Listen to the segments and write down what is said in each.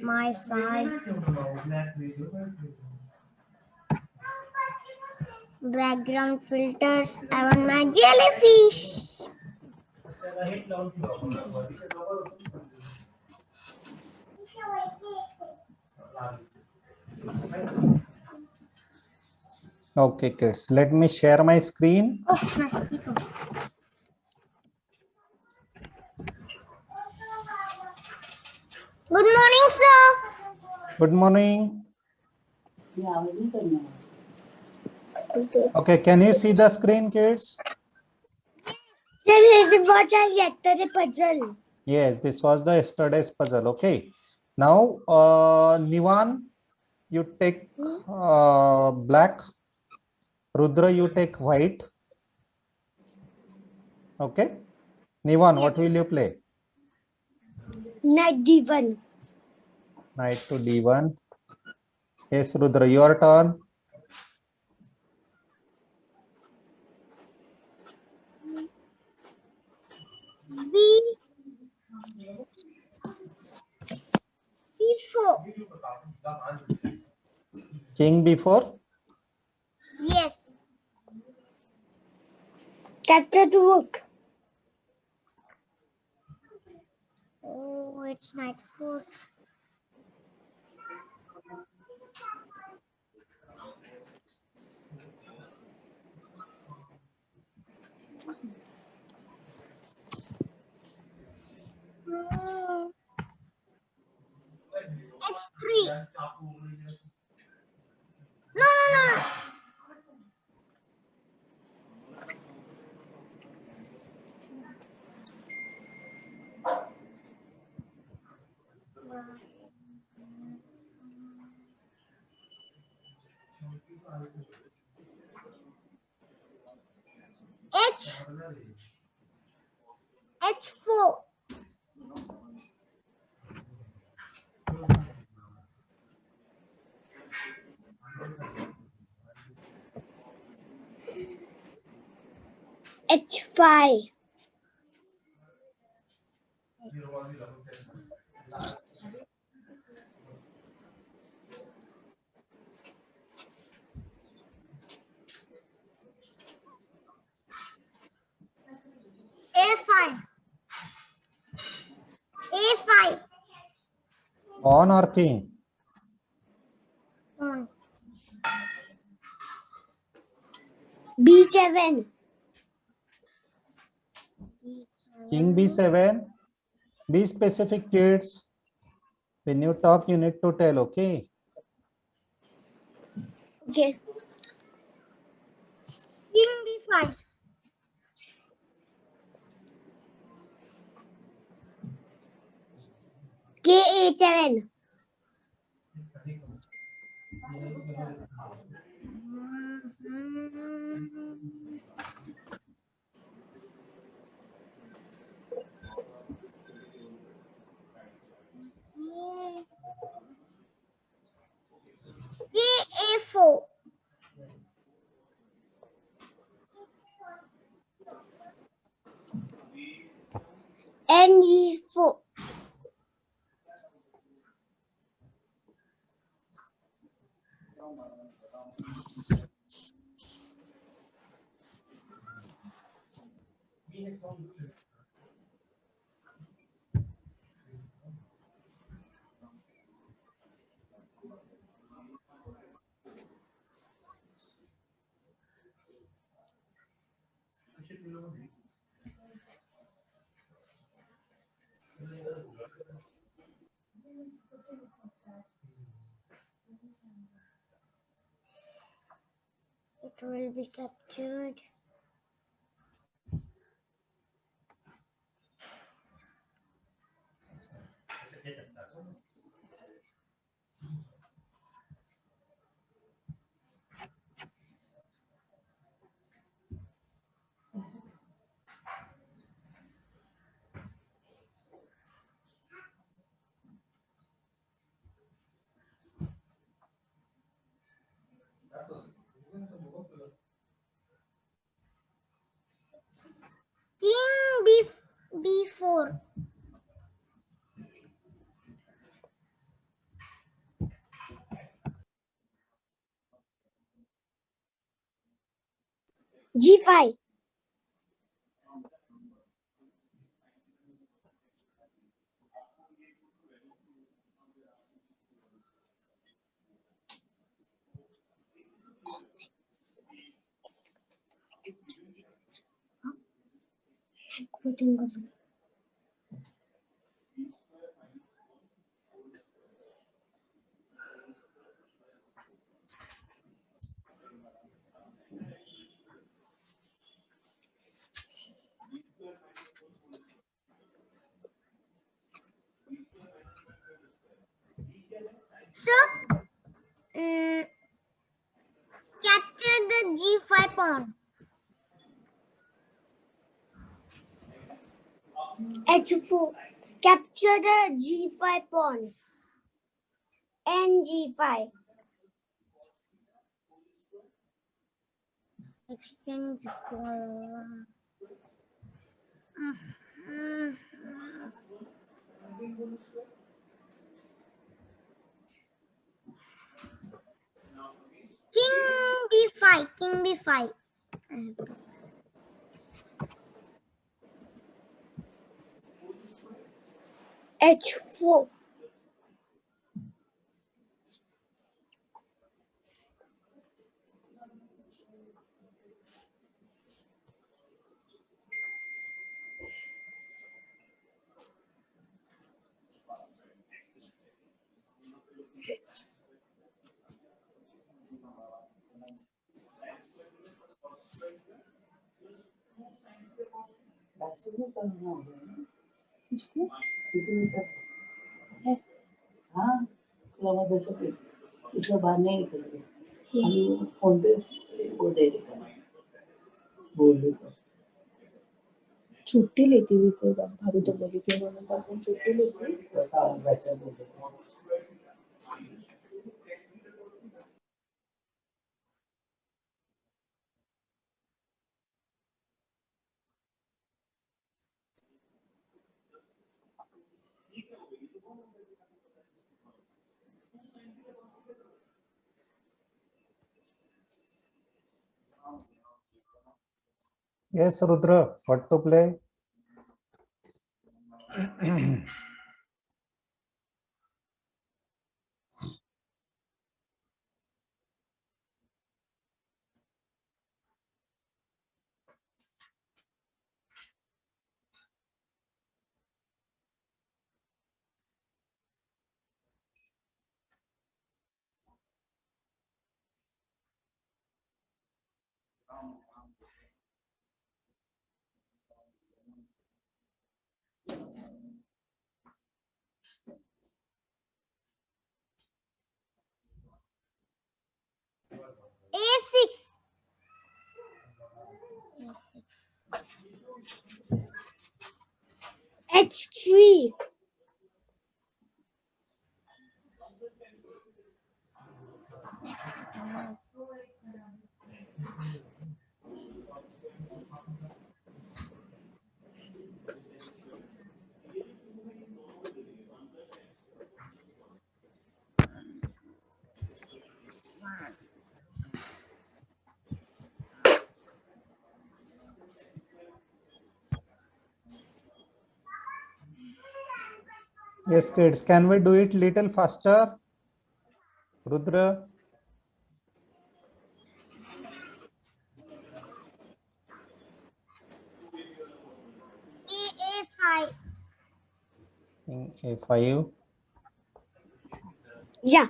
my side. Background filters. I want my jellyfish. Okay, kids, let me share my screen. Oh, mosquito. Good morning, sir. Good morning. Okay, can you see the screen, kids? Puzzle. Yes, this was the yesterday's puzzle. Okay. Now, Nivan, you take black. Rudra, you take white. Okay. Nivan, what will you play? Knight D1. Knight to D1. Yes, Rudra, your turn. B4. King before. Yes. Capture the rook. Oh, it's knight 4. H3. No. H4. H5. A5. A5. Pawn or king? On. B7. King B7. Be specific, kids. When you talk, you need to tell, okay? Okay. King B5. K8 K4. NE4. It will be captured. G5. So, capture the G5 pawn. H4. Capture the G5 pawn. N G5. Exchange for. King B5. King B5. H4. हाँ क्लवा बैठो पे इसको बाहर नहीं निकलते खाली वो phone पे वो दे देता है बोल देता छुट्टी लेती हुई कोई बात भाभी तो बोली थी उन्होंने कहा तुम छुट्टी लेती है वैसा बोल देता है Yes, Rudra, what to play? A6. H3. Yes, kids, can we do it little faster? Rudra, A5. A5. Yeah.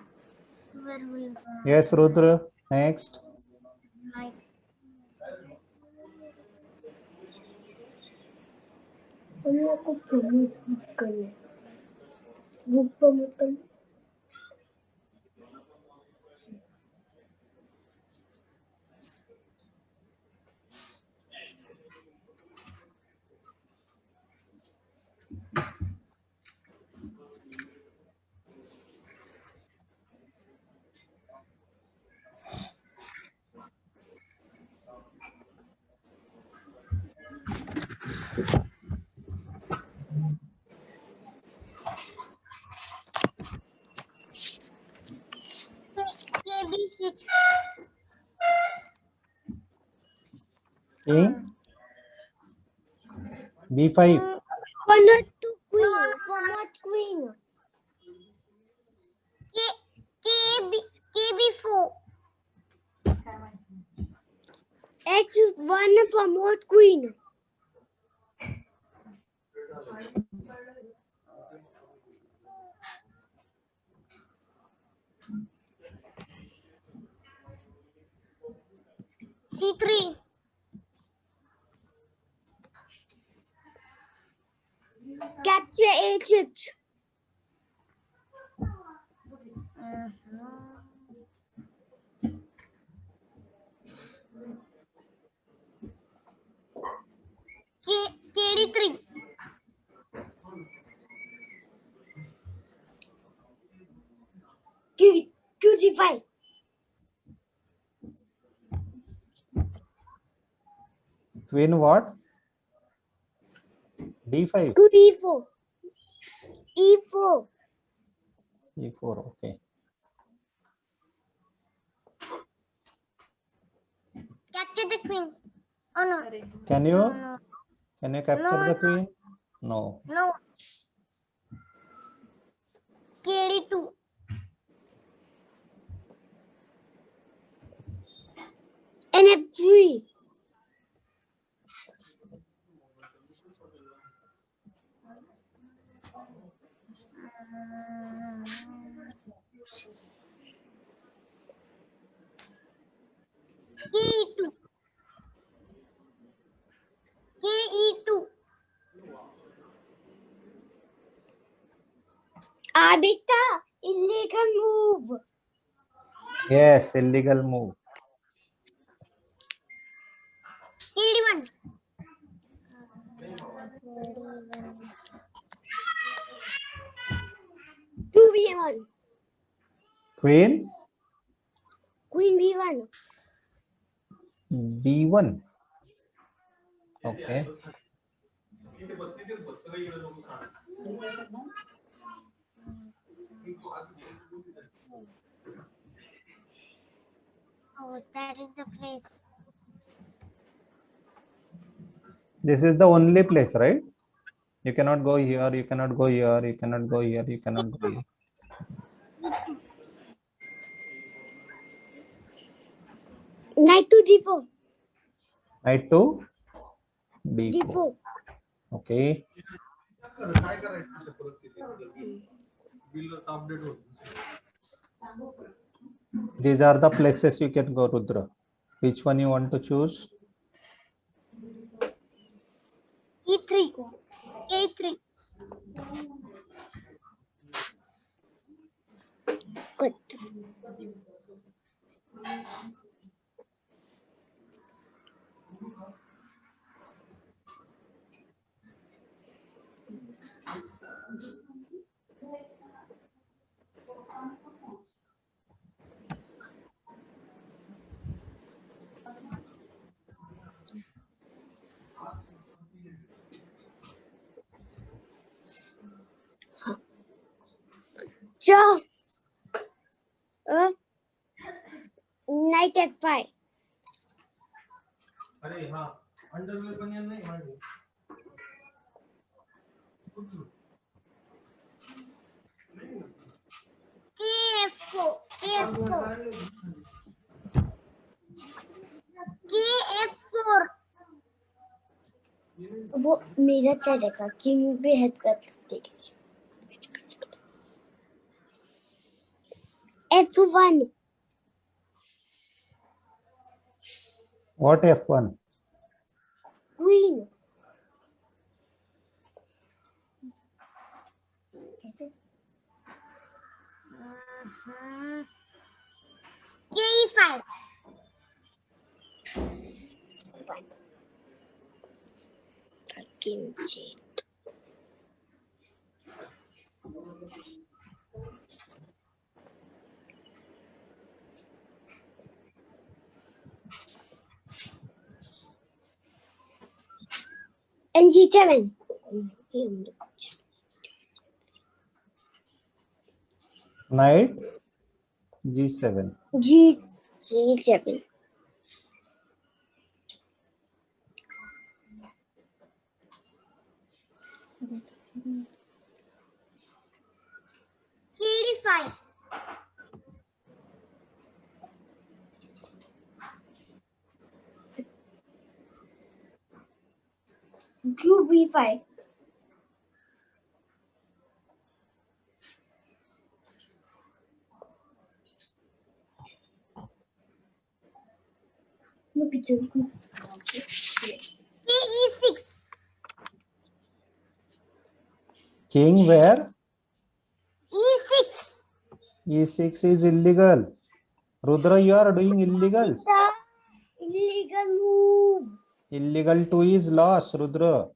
Where we go? Yes, Rudra, next. Like. हम लोग को प्रमोट करना है वो प्रमोट करना King. B5. Pawned to queen. Pawned queen. KB4. H1 pawned queen. C3. Capture H6. KD3. QG5. Queen what? D5. E4. E4. E4. Okay. Capture the queen. Oh no. Can you? No. Can you capture No, the queen? No. No. KD2. NF3. KE2. KE2. Abita, illegal move. Yes, illegal move. KD1. Two B1. Queen Queen B1. B1. Okay. Oh, that is the place. This is the only place, right? You cannot go here, you cannot go here, you cannot go here, you cannot go here. Knight to D4. Knight to D4. D4. Okay. These are the places you can go, Rudra. Which one you want to choose? E3. A3. Good. So, Knight F5. KF4. KF4. KF4. वो मेरा चलेगा king भी help कर सकते F1. What F1? Queen. कैसे? KE5. Kimchi. And G7. Knight G7. G7. KD5. QB5. No picture. KE6. King where? E6. E6 is illegal. Rudra, you are doing illegal. Illegal move. Illegal 2 is loss, Rudra.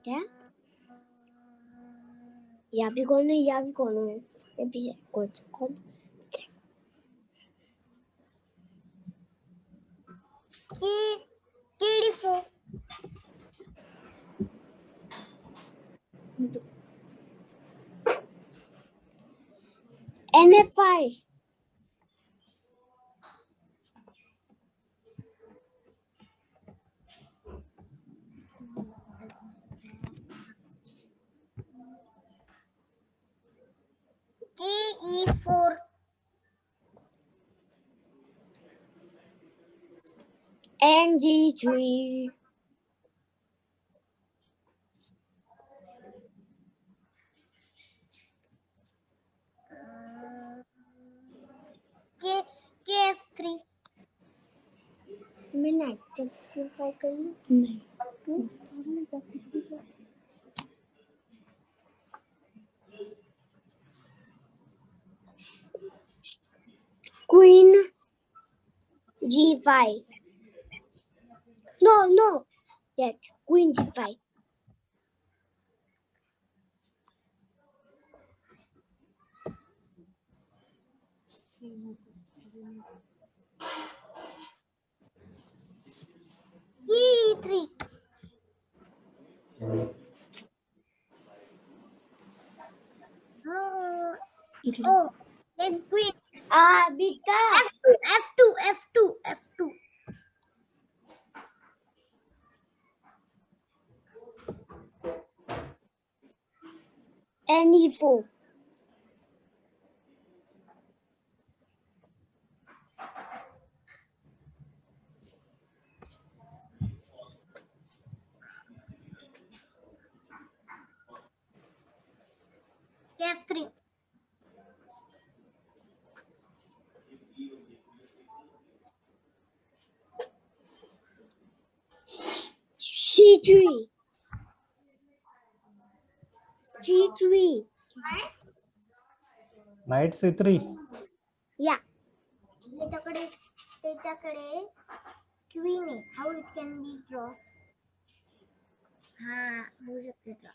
क्या यहाँ भी कौन है यहाँ भी कौन है ये भी कौन KD4 NF5 KE4 NG3 KF3 मैं नाइट सिंपलीफाई कर लूं नहीं Queen G5 no yet Queen G5 E3 oh there's Queen Beta F2 NE4 F3 C3 G3 Knight C3. या त्याच्याकडे क्वीन आहे how it can be draw हा होऊ शकते draw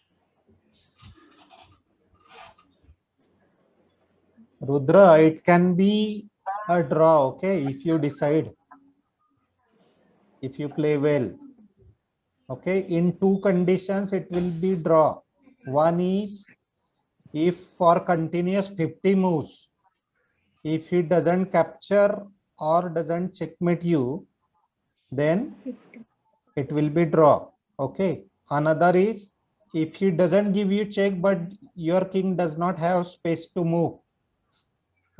Rudra, it can be a draw, okay, if you decide, if you play well. Okay, in two conditions, it will be draw. One is if for continuous 50 moves, if he doesn't capture or doesn't checkmate you, then it will be draw. Okay, another is if he doesn't give you check, but your king does not have space to move.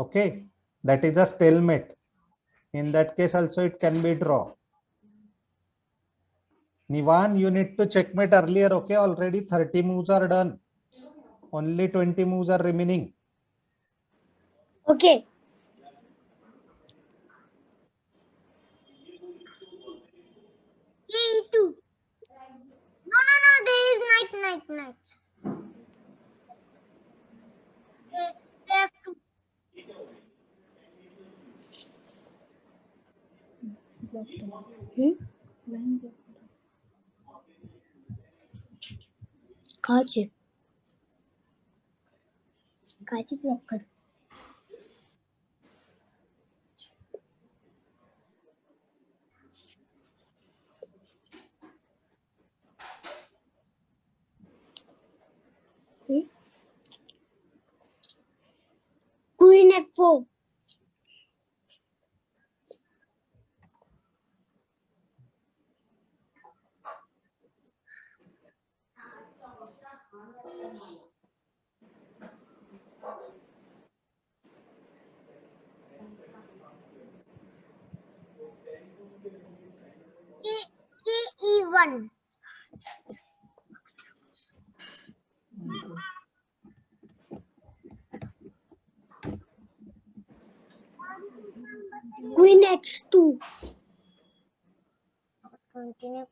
Okay, that is a stalemate. In that case also it can be draw. Nivan, you need to checkmate earlier. Okay, already 30 moves are done. Only 20 moves are remaining. Okay. E2. No, there is knight. F2. काची block कर Queen F4 one. Queen h2. Continue.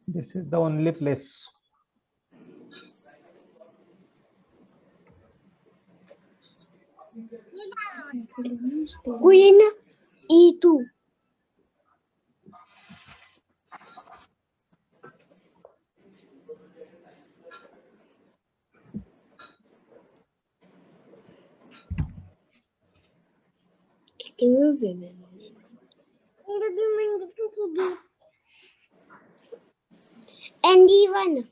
This is the only place. Queen e2. And e1.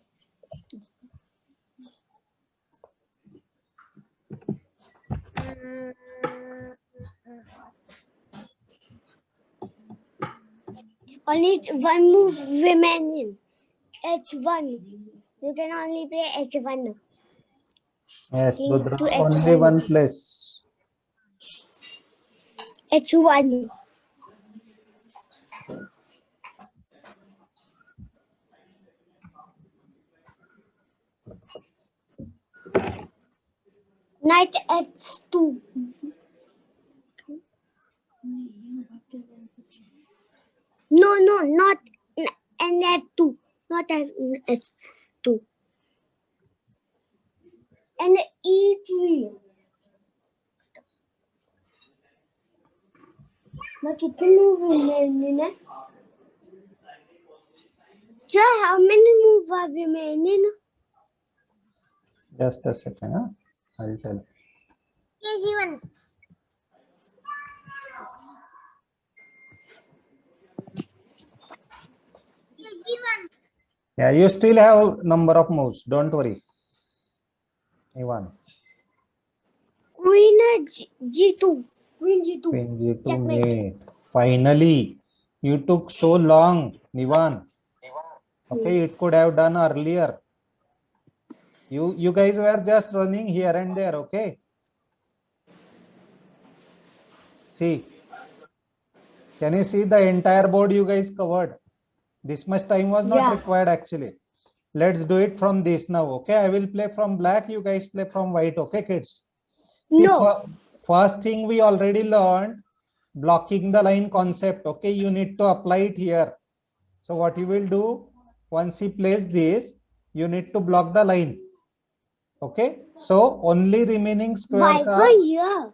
Only one move remaining. H1. You can only play H1. Yes, King Rudra, to only H1. one place. H1. Knight H2. No, not and F2. Not F2. And E3. मैं कितने move remaining? Sir, how many moves are remaining? Just a second, huh? I'll tell. KG1. Yeah, you still have number of moves. Don't worry. E1. Queen G2. Queen G2. Queen G2 Checkmate. mate. Finally, you took so long, Nivan. Okay, it could have done earlier. You guys were just running here and there. Okay. See. Can you see the entire board you guys covered? This much time was not required actually. Let's do it from this now. Okay, I will play from black. You guys play from white. Okay, kids. See, No. first thing we already learned, blocking the line concept. Okay, you need to apply it here. So what you will do, once he plays this, you need to block the line. Okay, so only remaining squares Why are. for here?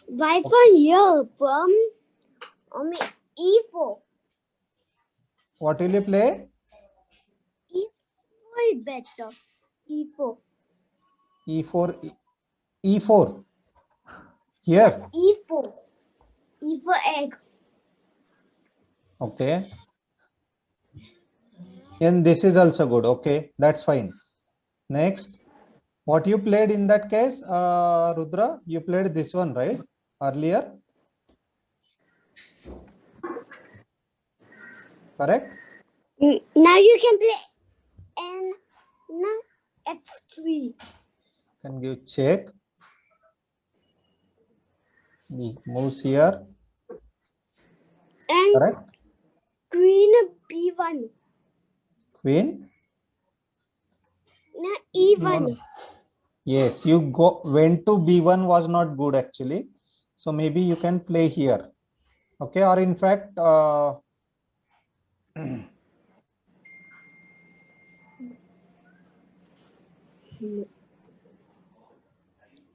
Why for here? From E4. What will you play? E4 is better. E4. E4. E4. Here. E4. E4 egg. Okay. And this is also good. Okay, that's fine. Next, what you played in that case, Rudra? You played this one, right? Earlier. Correct? Now you can play N F3. Can give check. He moves here. And Correct? Queen B1. Queen. Now E1. No. Yes, you went to B1 was not good actually. So maybe you can play here. Okay, or in fact,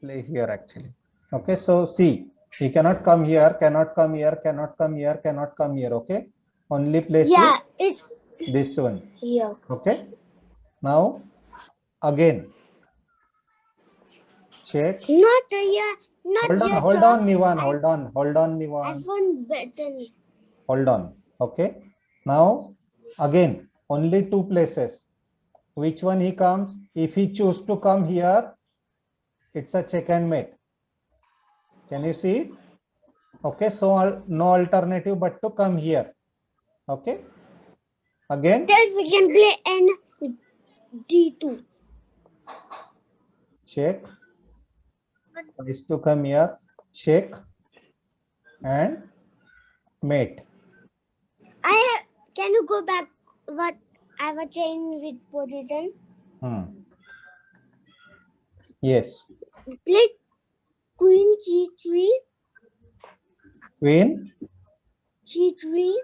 play here actually. Okay, so see, he cannot come here, cannot come here, cannot come here, cannot come here. Okay, only place It's this one. here. Okay, now again check. Not here. Not here. Hold on, Nivan. Hold on, Nivan. iPhone better. Hold on. Okay, now again only two places. Which one he comes? If he choose to come here, it's a check and mate. Can you see? Okay, so no alternative but to come here. Okay, again. Then we can play N D2. Check. Is to come here. Check and mate. Can you go back? What I was saying with position? Yes. Play Queen C3. Queen. C3.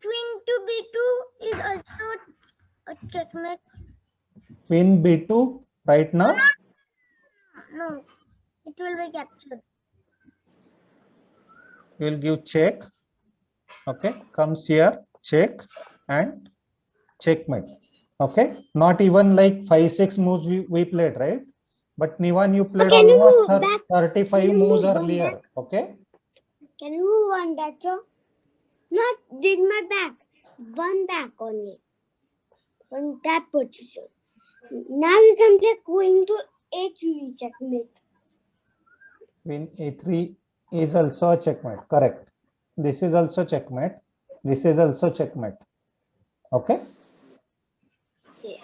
Queen to B2 is also a checkmate. Queen B2 right now. No, it will be captured. We will give check. Okay, comes here, check and checkmate. Okay, not even like 5-6 moves we played, right? But Nivan, you played Can you almost move back? 35 Can you moves move on earlier. back? Okay. Can you move on back, sir? Not this my back. One back only. On that position. Now you can play Queen to A3 checkmate. Queen A3 is also a checkmate. Correct. This is also checkmate. This is also checkmate. Okay. Yeah.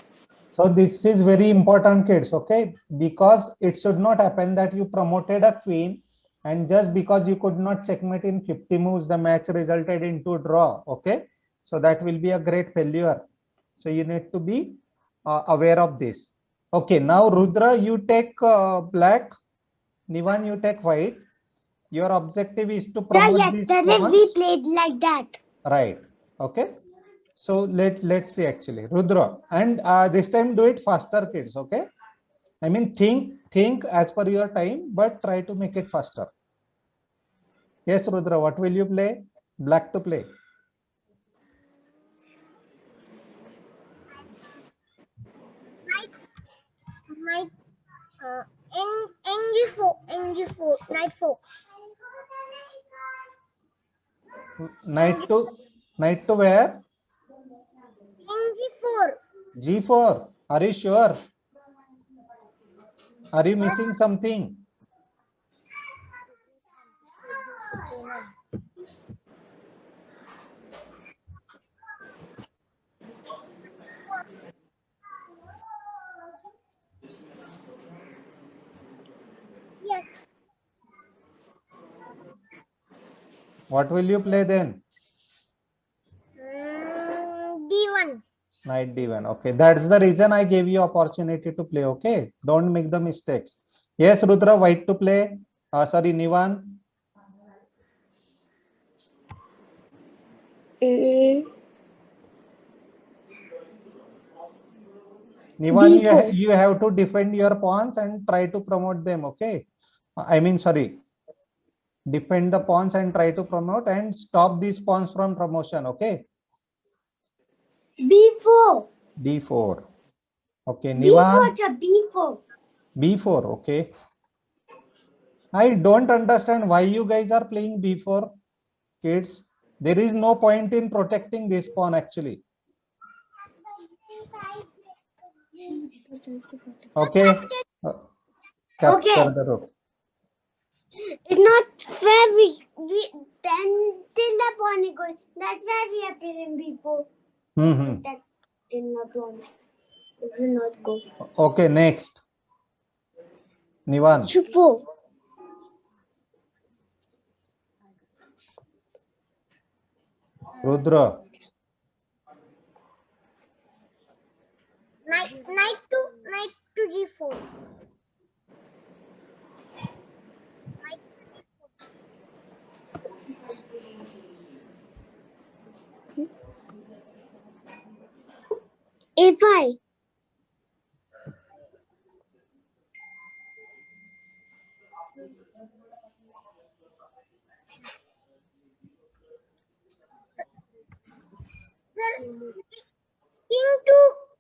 So this is very important, kids. Okay, because it should not happen that you promoted a queen and just because you could not checkmate in 50 moves, the match resulted into draw. Okay, so that will be a great failure. So you need to be aware of this. Okay, now Rudra, you take black. Nivan, you take white. Your objective is to promote these pawns. We played like that. Right. Okay. So let's see actually Rudra, and this time do it faster, kids. Okay. I mean think as per your time, but try to make it faster. Yes, Rudra. What will you play? Black to play. Knight. NG4. Knight 4. Knight to where? NG4. G4. Are you sure? Are you missing something? Yes. What will you play then? D1. Knight D1. Okay, that's the reason I gave you opportunity to play. Okay, don't make the mistakes. Yes, Rudra, white to play. Sorry, Nivan. Nivan, you have to defend your pawns and try to promote them. Okay, I mean, sorry, defend the pawns and try to promote and stop these pawns from promotion. Okay. B4. D4. Okay, Nivan. B4. B4. Okay. I don't understand why you guys are playing B4, kids. There is no point in protecting this pawn actually. Okay. Capture the rook. It's not fair. We then till the pawn is going. That's why we are playing B4. That did not want. It will not go. Okay, next. Nivan. C4. Rudra. Knight to G4. A5.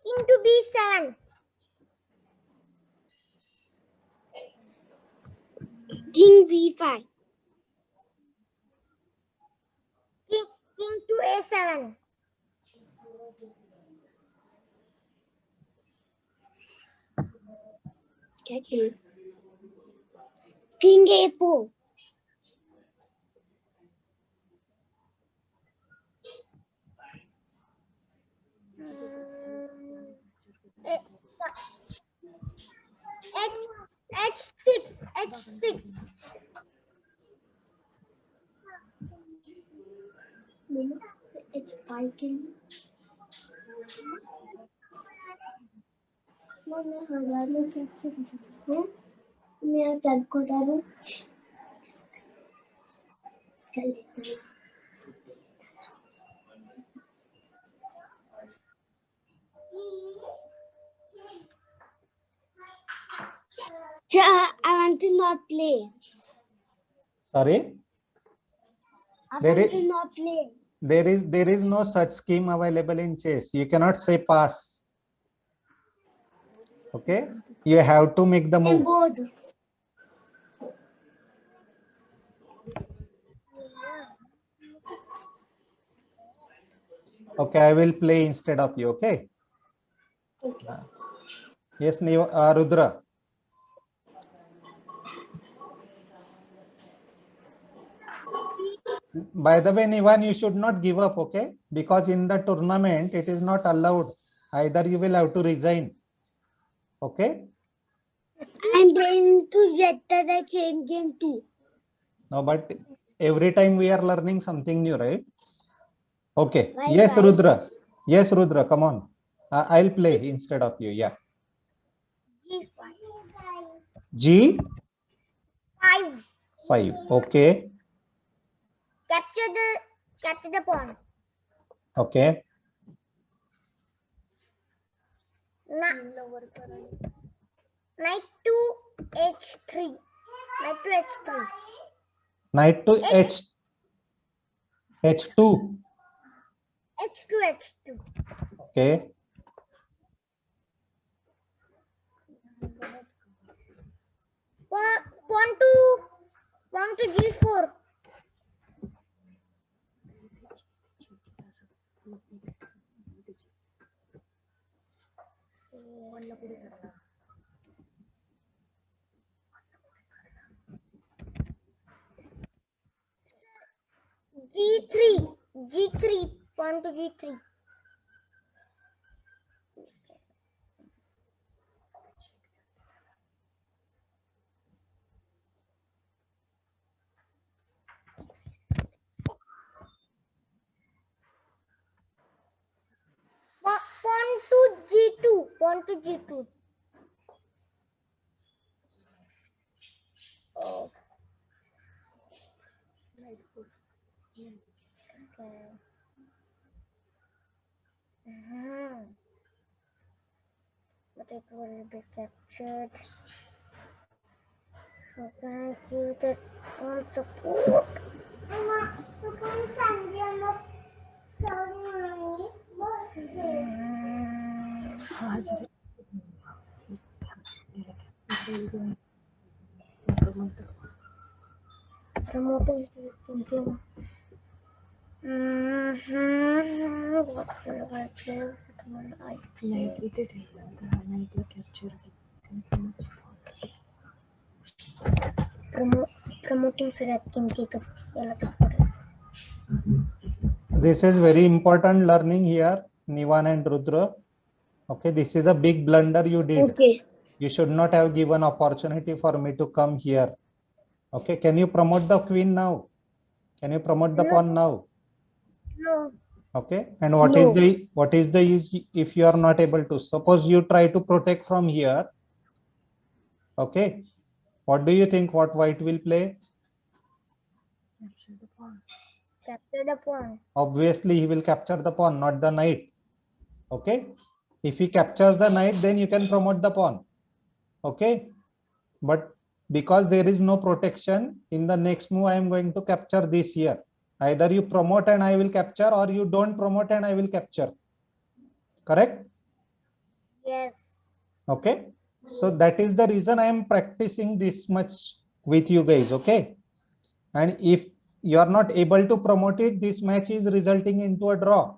King to B7. King B5. King to A7. King A4. मैंने 1000 में capture किया। मैं चल को डालूं कर लेता हूँ। I want to not play. Sorry, I There want is- to not play. there is no such scheme available in chess. You cannot say pass. Okay, you have to make the I'm move. bored. Okay, I will play instead of you. Okay. Okay. Yes, Rudra. By the way, Nivan, you should not give up, okay? Because in the tournament, it is not allowed. Either you will have to resign. Okay? I'm playing to get the chain game too. No, but every time we are learning something new, right? Okay. Why, Yes, why? Rudra. Yes, Rudra, come on. I'll play instead of you. Yeah. G5. G5. Okay. Capture the pawn. Okay. Knight to h3. Knight to h3. Knight to H2. H2. Okay. Pawn to g4. G3. Pawn to g3. Pawn to g2. Oh. Okay. But it will be captured. So thank you that all support. Mama, you can send them up. Promoting. What will I play? Promoting Surat Kimchi to This is very important learning here, Nivan and Rudra. Okay, this is a big blunder you did. Okay. You should not have given opportunity for me to come here. Okay, can you promote the queen now? Can you promote the pawn now? No. Okay, and what No. is the easy if you are not able to? Suppose you try to protect from here. Okay, what do you think? What white will play? Capture the pawn. Obviously, he will capture the pawn, not the knight. Okay, if he captures the knight, then you can promote the pawn. Okay, but because there is no protection, in the next move I am going to capture this here. Either you promote and I will capture, or you don't promote and I will capture. Correct? Yes. Okay, so that is the reason I am practicing this much with you guys. Okay, and if you are not able to promote it, this match is resulting into a draw.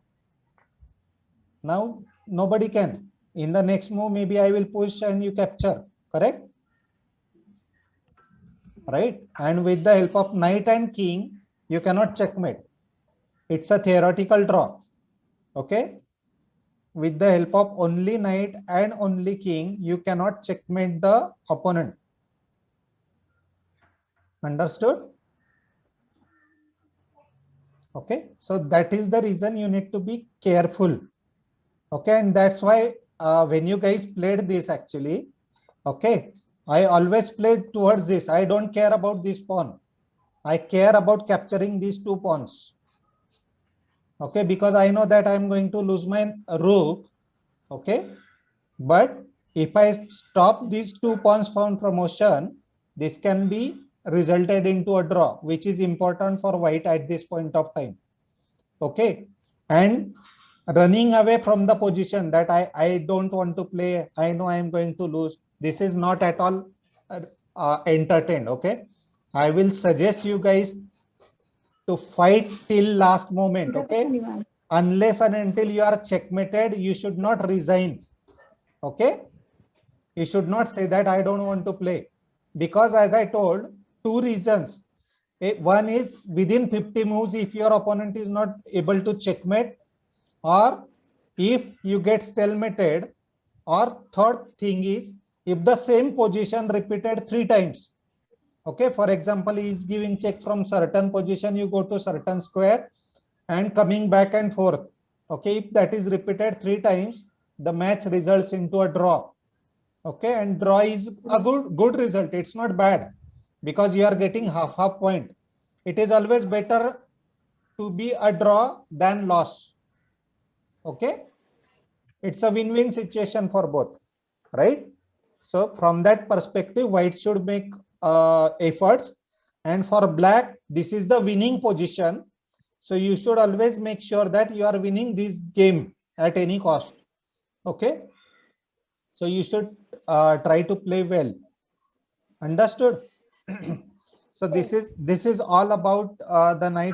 Now nobody can. In the next move, maybe I will push and you capture. Correct? Right? And with the help of knight and king, you cannot checkmate. It's a theoretical draw. Okay? With the help of only knight and only king, you cannot checkmate the opponent. Understood? Okay, so that is the reason you need to be careful. Okay, and that's why when you guys played this actually, okay, I always play towards this. I don't care about this pawn. I care about capturing these 2 pawns. Okay, because I know that I'm going to lose my rook. Okay, but if I stop these 2 pawns from promotion, this can be resulted into a draw, which is important for white at this point of time. Okay, and running away from the position that I don't want to play, I know I'm going to lose, this is not at all entertained. Okay, I will suggest you guys to fight till last moment. Okay, unless and until you are checkmated, you should not resign. Okay, you should not say that I don't want to play, because as I told, 2 reasons. One is within 50 moves, if your opponent is not able to checkmate, or if you get stalemated, or third thing is if the same position repeated 3 times. Okay, for example, he is giving check from certain position, you go to certain square and coming back and forth. Okay, if that is repeated 3 times, the match results into a draw. Okay, and draw is a good result. It's not bad, because you are getting half point. It is always better to be a draw than loss. Okay, it's a win-win situation for both, right? So from that perspective, white should make efforts, and for black, this is the winning position. So you should always make sure that you are winning this game at any cost. Okay, so you should try to play well. Understood? So this is all about the knight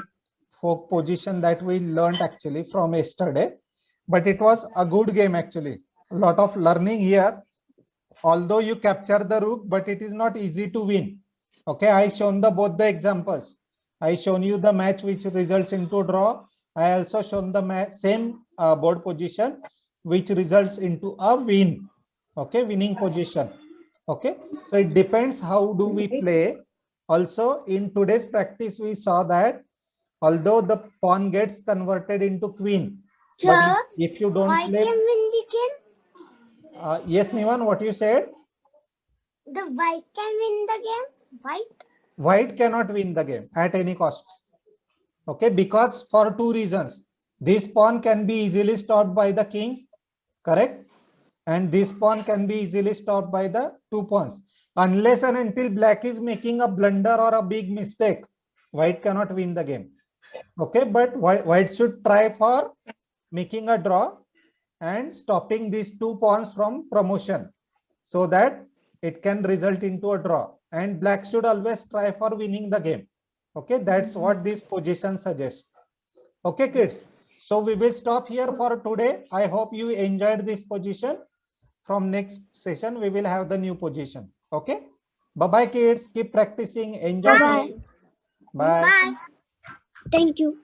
fork position that we learned actually from yesterday, but it was a good game actually. A lot of learning here. Although you capture the rook, but it is not easy to win. Okay, I shown both the examples. I shown you the match which results into draw. I also shown the match same board position which results into a win. Okay, winning position. Okay, so it depends how do we play. Also in today's practice we saw that although the pawn gets converted into queen, but Sir, if you don't white play, can win the game. yes Nivan, what you said? The white can win the game. White cannot win the game at any cost. Okay, because for 2 reasons. This pawn can be easily stopped by the king, correct? And this pawn can be easily stopped by the 2 pawns. Unless and until black is making a blunder or a big mistake, white cannot win the game. Okay, but white should try for making a draw and stopping these 2 pawns from promotion, so that it can result into a draw, and black should always try for winning the game. Okay, that's what this position suggests. Okay kids, so we will stop here for today. I hope you enjoyed this position. From next session we will have the new position. Okay, bye bye kids, keep practicing, enjoy. Bye. Bye. Bye. Thank you.